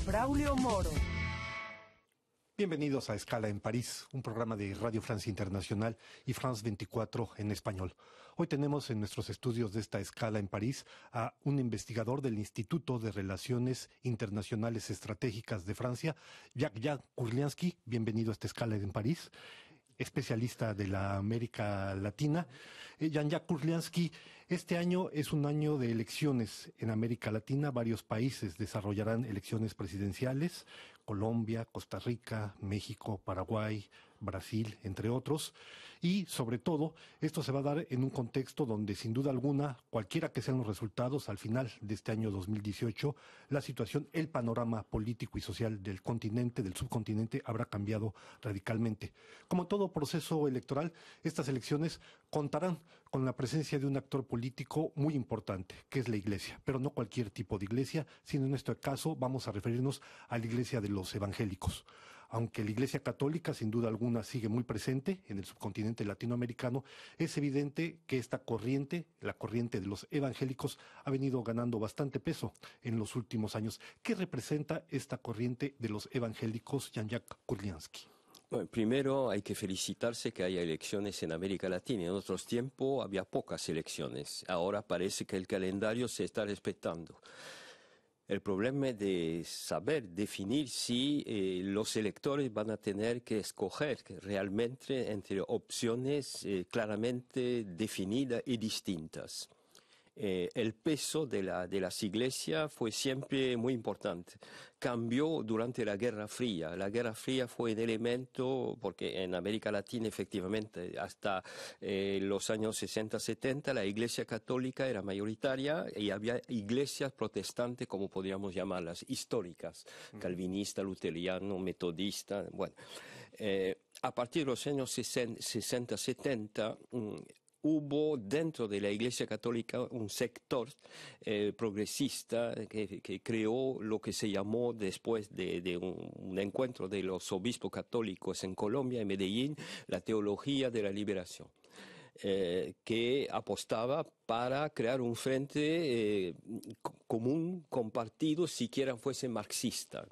Braulio Moro. Bienvenidos a Escala en París, un programa de Radio Francia Internacional y France 24 en español. Hoy tenemos en nuestros estudios de esta Escala en París a un investigador del Instituto de Relaciones Internacionales Estratégicas de Francia, Jean-Jacques Kurlianski. Bienvenido a esta Escala en París, especialista de la América Latina. Jean-Jacques Kurlianski, este año es un año de elecciones en América Latina. Varios países desarrollarán elecciones presidenciales: Colombia, Costa Rica, México, Paraguay, Brasil, entre otros. Y, sobre todo, esto se va a dar en un contexto donde, sin duda alguna, cualquiera que sean los resultados, al final de este año 2018, la situación, el panorama político y social del continente, del subcontinente, habrá cambiado radicalmente. Como todo proceso electoral, estas elecciones contarán con la presencia de un actor político muy importante, que es la Iglesia, pero no cualquier tipo de iglesia, sino en este caso vamos a referirnos a la Iglesia de los evangélicos. Aunque la Iglesia Católica, sin duda alguna, sigue muy presente en el subcontinente latinoamericano, es evidente que esta corriente, la corriente de los evangélicos, ha venido ganando bastante peso en los últimos años. ¿Qué representa esta corriente de los evangélicos, Jean-Jacques Kurlianski? Bueno, primero hay que felicitarse que haya elecciones en América Latina. En otros tiempos había pocas elecciones. Ahora parece que el calendario se está respetando. El problema es de saber definir si los electores van a tener que escoger realmente entre opciones claramente definidas y distintas. El peso de las iglesias fue siempre muy importante. Cambió durante la Guerra Fría. La Guerra Fría fue un elemento, porque en América Latina efectivamente hasta los años 60-70 la Iglesia Católica era mayoritaria y había iglesias protestantes, como podríamos llamarlas, históricas, calvinista, luterano, metodista. Bueno, a partir de los años 60-70 hubo dentro de la Iglesia Católica un sector progresista que creó lo que se llamó después de un encuentro de los obispos católicos en Colombia, en Medellín, la teología de la liberación. Que apostaba para crear un frente común, compartido, siquiera fuese marxista,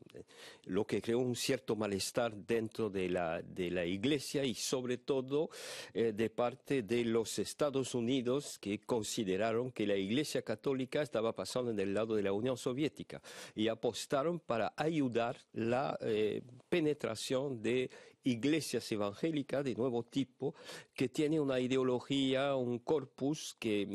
lo que creó un cierto malestar dentro de la Iglesia y sobre todo de parte de los Estados Unidos, que consideraron que la Iglesia Católica estaba pasando del lado de la Unión Soviética y apostaron para ayudar la penetración de iglesias evangélicas de nuevo tipo que tiene una ideología, un corpus que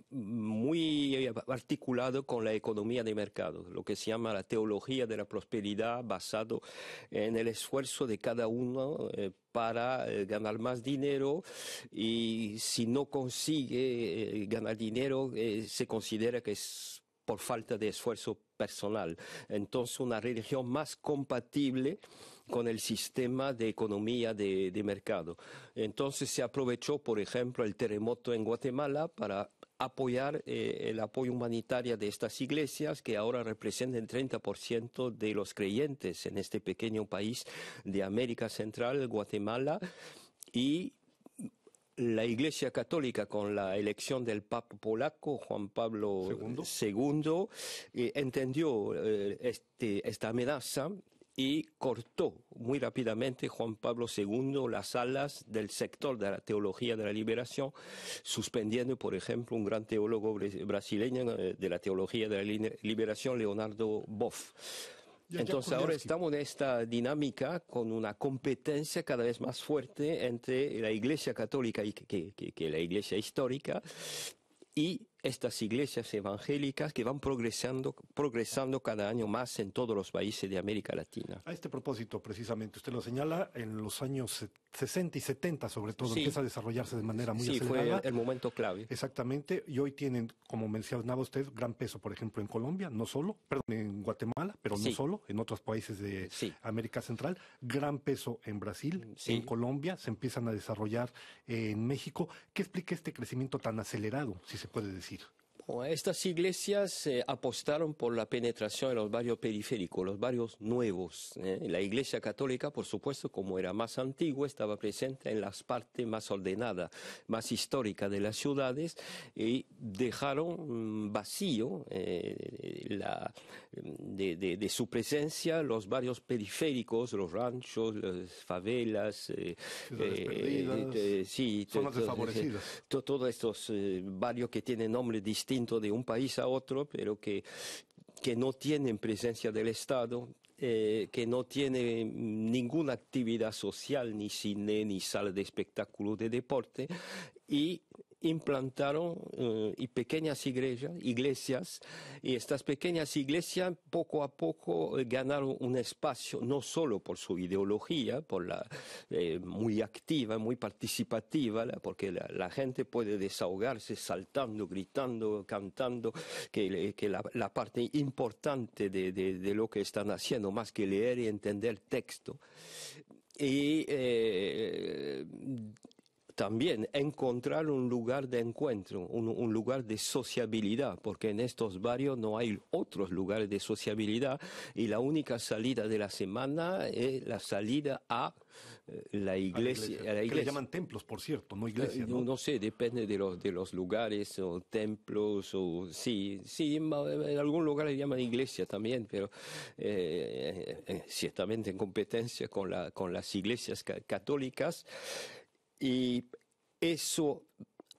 muy articulado con la economía de mercado, lo que se llama la teología de la prosperidad, basado en el esfuerzo de cada uno para ganar más dinero, y si no consigue ganar dinero se considera que es por falta de esfuerzo personal. Entonces, una religión más compatible con el sistema de economía de mercado. Entonces, se aprovechó, por ejemplo, el terremoto en Guatemala para apoyar el apoyo humanitario de estas iglesias, que ahora representan el 30% de los creyentes en este pequeño país de América Central, Guatemala, y la Iglesia Católica, con la elección del Papa polaco, Juan Pablo II, entendió esta amenaza y cortó muy rápidamente Juan Pablo II las alas del sector de la teología de la liberación, suspendiendo, por ejemplo, un gran teólogo brasileño de la teología de la liberación, Leonardo Boff. Entonces ahora estamos en esta dinámica con una competencia cada vez más fuerte entre la Iglesia Católica y que la Iglesia histórica y estas iglesias evangélicas que van progresando cada año más en todos los países de América Latina. A este propósito, precisamente, usted lo señala, en los años 60 y 70 sobre todo, sí, empieza a desarrollarse de manera muy acelerada. Sí, fue el momento clave. Exactamente, y hoy tienen, como mencionaba usted, gran peso, por ejemplo, en Colombia, no solo, perdón, en Guatemala, pero no solo, en otros países de América Central, gran peso en Brasil, en Colombia, se empiezan a desarrollar en México. ¿Qué explica este crecimiento tan acelerado, si se puede decir? Estas iglesias apostaron por la penetración en los barrios periféricos, los barrios nuevos. La Iglesia Católica, por supuesto, como era más antigua, estaba presente en las partes más ordenadas, más históricas de las ciudades y dejaron vacío de su presencia los barrios periféricos, los ranchos, las favelas, zonas desfavorecidas. Todos estos barrios que tienen nombres distintos de un país a otro, pero que no tienen presencia del Estado, que no tienen ninguna actividad social, ni cine, ni sala de espectáculo de deporte, y implantaron pequeñas iglesias, y estas pequeñas iglesias poco a poco ganaron un espacio, no solo por su ideología, por muy activa, muy participativa, porque la gente puede desahogarse saltando, gritando, cantando, que la parte importante de lo que están haciendo, más que leer y entender texto. Y también encontrar un lugar de encuentro, un lugar de sociabilidad, porque en estos barrios no hay otros lugares de sociabilidad y la única salida de la semana es la salida a la iglesia. Que le llaman templos, por cierto, no iglesias, ¿no? No sé, depende de los lugares o templos, o sí, en algún lugar le llaman iglesia también, pero ciertamente en competencia con las iglesias católicas. Y eso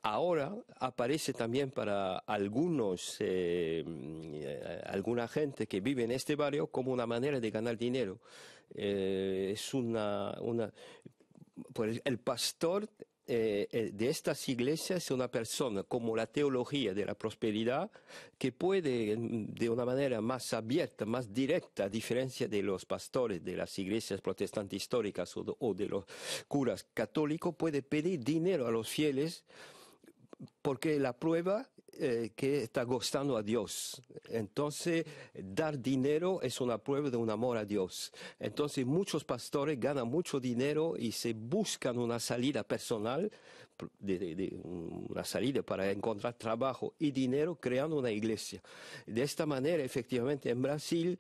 ahora aparece también para alguna gente que vive en este barrio como una manera de ganar dinero. Pues el pastor de estas iglesias es una persona como la teología de la prosperidad que puede de una manera más abierta, más directa, a diferencia de los pastores de las iglesias protestantes históricas o de los curas católicos, puede pedir dinero a los fieles porque la prueba que está gustando a Dios. Entonces, dar dinero es una prueba de un amor a Dios. Entonces, muchos pastores ganan mucho dinero y se buscan una salida personal, una salida para encontrar trabajo y dinero creando una iglesia. De esta manera, efectivamente, en Brasil,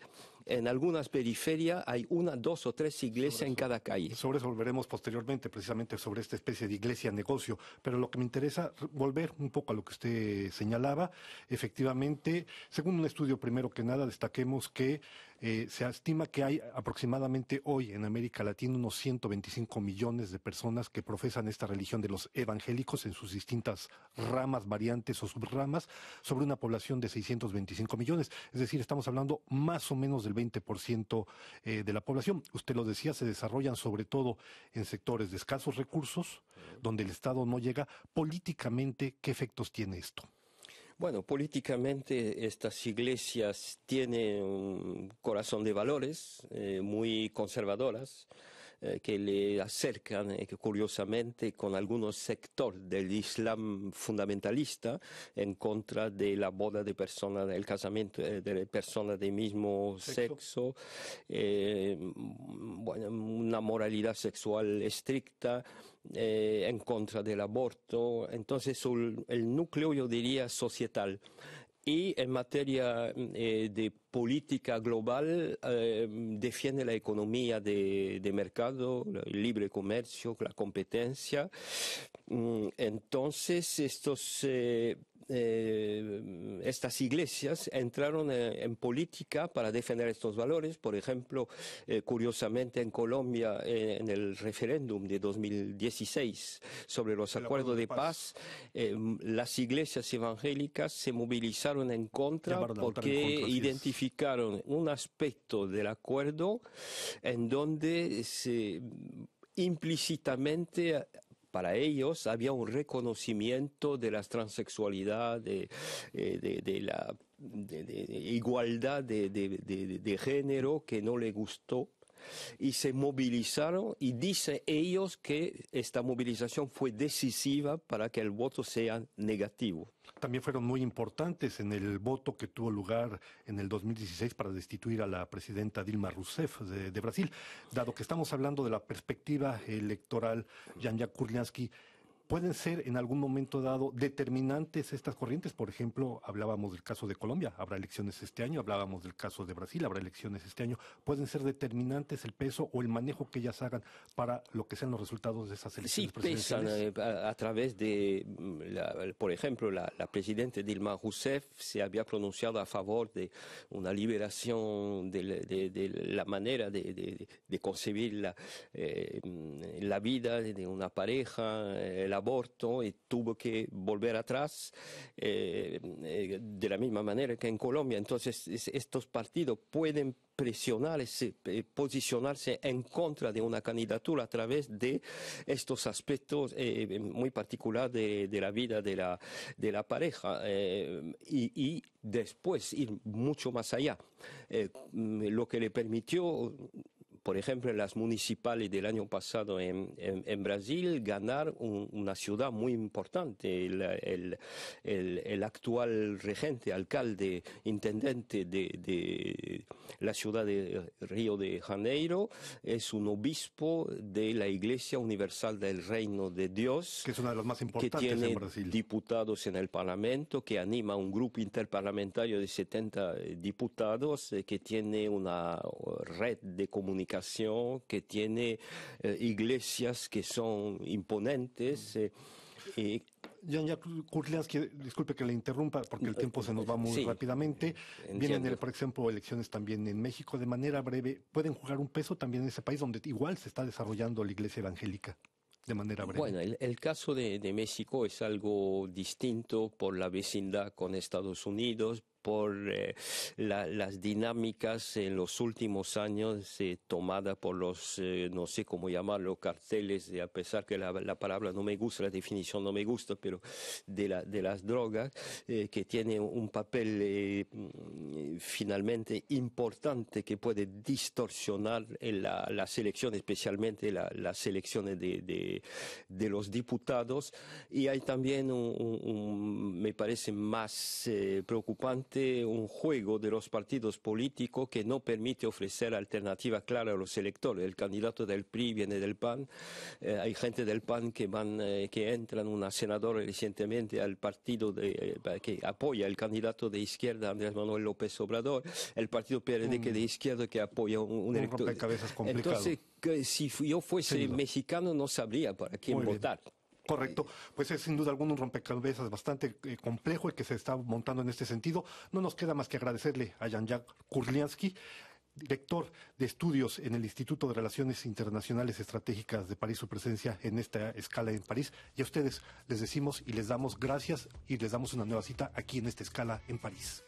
en algunas periferias hay 1, 2 o 3 iglesias en cada calle. Sobre eso volveremos posteriormente, precisamente sobre esta especie de iglesia-negocio. Pero lo que me interesa, volver un poco a lo que usted señalaba, efectivamente, según un estudio, primero que nada, destaquemos que se estima que hay aproximadamente hoy en América Latina unos 125 millones de personas que profesan esta religión de los evangélicos en sus distintas ramas, variantes o subramas, sobre una población de 625 millones. Es decir, estamos hablando más o menos del 20% de la población. Usted lo decía, se desarrollan sobre todo en sectores de escasos recursos, donde el Estado no llega. Políticamente, ¿qué efectos tiene esto? Bueno, políticamente estas iglesias tienen un corazón de valores muy conservadoras que le acercan, curiosamente, con algunos sectores del Islam fundamentalista en contra de la boda de personas, del casamiento de personas del mismo sexo, bueno, una moralidad sexual estricta, en contra del aborto. Entonces, el núcleo, yo diría, societal. Y en materia de política global, defiende la economía de mercado, el libre comercio, la competencia. Entonces, estas iglesias entraron en política para defender estos valores. Por ejemplo, curiosamente en Colombia, en el referéndum de 2016 sobre los acuerdos de paz, las iglesias evangélicas se movilizaron en contra porque identificaron un aspecto del acuerdo en donde implícitamente para ellos había un reconocimiento de la transexualidad, de la igualdad de género que no le gustó. Y se movilizaron y dicen ellos que esta movilización fue decisiva para que el voto sea negativo. También fueron muy importantes en el voto que tuvo lugar en el 2016 para destituir a la presidenta Dilma Rousseff de Brasil. Dado que estamos hablando de la perspectiva electoral, Jean-Jacques Kurlianski, ¿Pueden ser en algún momento dado determinantes estas corrientes? Por ejemplo, hablábamos del caso de Colombia, habrá elecciones este año, hablábamos del caso de Brasil, habrá elecciones este año. ¿Pueden ser determinantes el peso o el manejo que ellas hagan para lo que sean los resultados de esas elecciones presidenciales? Sí, pesan a través de, por ejemplo, la presidenta Dilma Rousseff se había pronunciado a favor de una liberación de la manera de concebir la vida de una pareja, el aborto, y tuvo que volver atrás de la misma manera que en Colombia. Entonces, estos partidos pueden presionarse, posicionarse en contra de una candidatura a través de estos aspectos muy particulares de la vida de la pareja y después ir mucho más allá. Lo que le permitió, por ejemplo, en las municipales del año pasado en Brasil, ganar una ciudad muy importante. El actual regente, alcalde, intendente de la ciudad de Río de Janeiro es un obispo de la Iglesia Universal del Reino de Dios, que es una de las más que importantes tiene en Brasil. diputados en el Parlamento, que anima un grupo interparlamentario de 70 diputados, que tiene una red de comunicación, que tiene iglesias que son imponentes. Jean-Jacques Kurlianski, disculpe que le interrumpa porque el tiempo se nos va muy rápidamente. Vienen, por ejemplo, elecciones también en México. De manera breve, ¿pueden jugar un peso también en ese país donde igual se está desarrollando la iglesia evangélica? De manera breve. Bueno, el caso de México es algo distinto por la vecindad con Estados Unidos, por las dinámicas en los últimos años tomadas por los, no sé cómo llamarlo, carteles, a pesar que la palabra no me gusta, la definición no me gusta, pero de las drogas, que tiene un papel finalmente importante que puede distorsionar la selección, especialmente las elecciones de los diputados. Y hay también me parece más preocupante, un juego de los partidos políticos que no permite ofrecer alternativa clara a los electores. El candidato del PRI viene del PAN, hay gente del PAN que entran, una senadora recientemente al partido que apoya el candidato de izquierda, Andrés Manuel López Obrador, el partido PRD que de izquierda que apoya un elector. Rompecabezas complicado. Entonces, si yo fuese mexicano no sabría para quién votar. Correcto, pues es sin duda alguna un rompecabezas bastante complejo el que se está montando en este sentido. No nos queda más que agradecerle a Jean-Jacques Kurlianski, director de estudios en el Instituto de Relaciones Internacionales Estratégicas de París, su presencia en esta escala en París. Y a ustedes les decimos y les damos gracias y les damos una nueva cita aquí en esta escala en París.